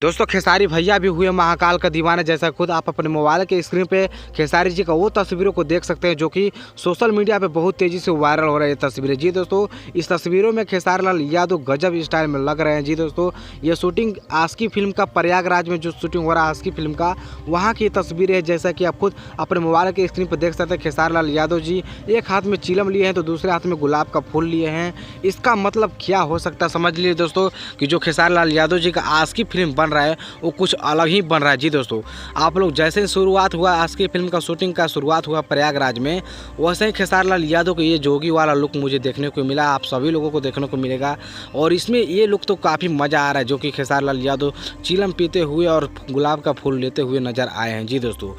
दोस्तों खेसारी भैया भी हुए महाकाल का दीवाना, जैसा खुद आप अपने मोबाइल के स्क्रीन पे खेसारी जी का वो तस्वीरों को देख सकते हैं जो कि सोशल मीडिया पे बहुत तेज़ी से वायरल हो रही है तस्वीरें। जी दोस्तों, इस तस्वीरों में खेसारी लाल यादव गजब स्टाइल में लग रहे हैं। जी दोस्तों, ये शूटिंग आस्की फिल्म का प्रयागराज में जो शूटिंग हो रहा है आस्की फिल्म का, वहाँ की तस्वीरें है। जैसा कि आप खुद अपने मोबाइल के स्क्रीन पर देख सकते हैं, खेसारी लाल यादव जी एक हाथ में चिलम लिए हैं तो दूसरे हाथ में गुलाब का फूल लिए हैं। इसका मतलब क्या हो सकता है समझ लीजिए दोस्तों कि जो खेसारी लाल यादव जी का आस्की फिल्म बन रहा है वो कुछ अलग ही बन रहा है। जी दोस्तों, आप लोग जैसे शुरुआत हुआ आस्की फिल्म का शूटिंग का शुरुआत हुआ प्रयागराज में, वैसे ही खेसारी लाल यादव को ये जोगी वाला लुक मुझे देखने को मिला, आप सभी लोगों को देखने को मिलेगा। और इसमें ये लुक तो काफ़ी मज़ा आ रहा है, जो कि खेसारी लाल यादव चिलम पीते हुए और गुलाब का फूल लेते हुए नज़र आए हैं। जी दोस्तों,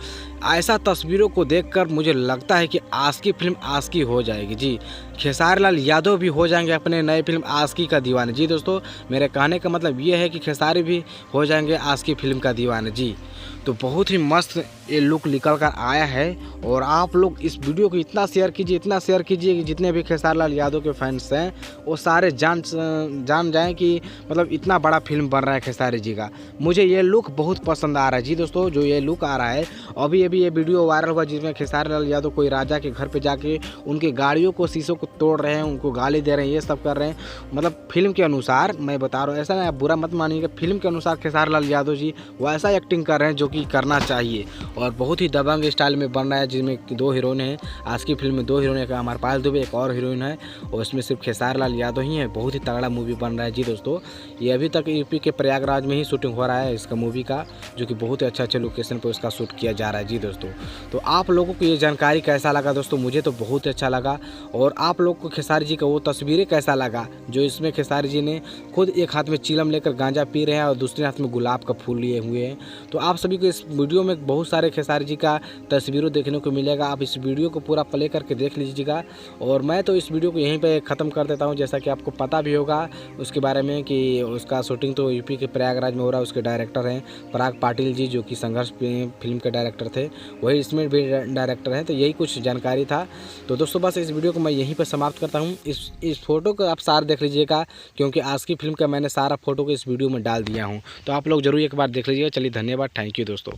ऐसा तस्वीरों को देखकर मुझे लगता है कि आस्की फिल्म आस्की हो जाएगी। जी, खेसारी लाल यादव भी हो जाएंगे अपने नए फिल्म आस्की का दीवाना। जी दोस्तों, मेरे कहने का मतलब ये है कि खेसारी भी हो जाएंगे आस्की फिल्म का दीवाना। जी, तो बहुत ही मस्त ये लुक निकल कर आया है। और आप लोग इस वीडियो को इतना शेयर कीजिए कि जितने भी खेसारी लाल यादव के फैंस हैं वो सारे जान जाएं कि मतलब इतना बड़ा फिल्म बन रहा है खेसारी जी का। मुझे ये लुक बहुत पसंद आ रहा है। जी दोस्तों, जो ये लुक आ रहा है, अभी ये वीडियो वायरल हुआ जिसमें खेसारी लाल यादव कोई राजा के घर पे जाके उनके गाड़ियों को शीशों को तोड़ रहे हैं, उनको गाली दे रहे हैं, ये सब कर रहे हैं। मतलब फिल्म के अनुसार मैं बता रहा हूँ, ऐसा नहीं आप बुरा मत मानिएगा, फिल्म के अनुसार खेसारी लाल यादव जी वैसा एक्टिंग कर रहे हैं जो कि करना चाहिए। और बहुत ही दबंग स्टाइल में बन रहा है, जिसमें 2 हीरोइन हैं। आज की फिल्म में 2 हीरोइन, एक अमरपाल दुबे, एक और हीरोइन है, और इसमें सिर्फ खेसारी लाल यादव ही है। बहुत ही तगड़ा मूवी बन रहा है। जी दोस्तों, ये अभी तक यूपी के प्रयागराज में ही शूटिंग हो रहा है इसका मूवी का, जो कि बहुत ही अच्छे लोकेशन पर उसका शूट किया जा रहा है। जी दोस्तों, तो आप लोगों को ये जानकारी कैसा लगा दोस्तों? मुझे तो बहुत अच्छा लगा। और आप लोग को खेसारी जी का वो तस्वीरें कैसा लगा जो इसमें खेसारी जी ने खुद एक हाथ में चिलम लेकर गांजा पी रहे हैं और दूसरे हाथ में गुलाब का फूल लिए हुए हैं? तो आप सभी को इस वीडियो में बहुत सारे खेसारी जी का तस्वीरों देखने को मिलेगा। आप इस वीडियो को पूरा प्ले करके देख लीजिएगा। और मैं तो इस वीडियो को यहीं पे ख़त्म कर देता हूं। जैसा कि आपको पता भी होगा उसके बारे में कि उसका शूटिंग तो यूपी के प्रयागराज में हो रहा है। उसके डायरेक्टर हैं पराग पाटिल जी, जो कि संघर्ष फिल्म के डायरेक्टर थे, वही इसमें भी डायरेक्टर हैं। तो यही कुछ जानकारी था। तो दोस्तों, बस इस वीडियो को मैं यहीं पर समाप्त करता हूँ। इस फोटो को आप सारा देख लीजिएगा, क्योंकि आस्की फिल्म का मैंने सारा फोटो को इस वीडियो में डाल दिया हूँ। तो आप लोग जरूर एक बार देख लीजिएगा। चलिए, धन्यवाद, थैंक यू दोस्तों।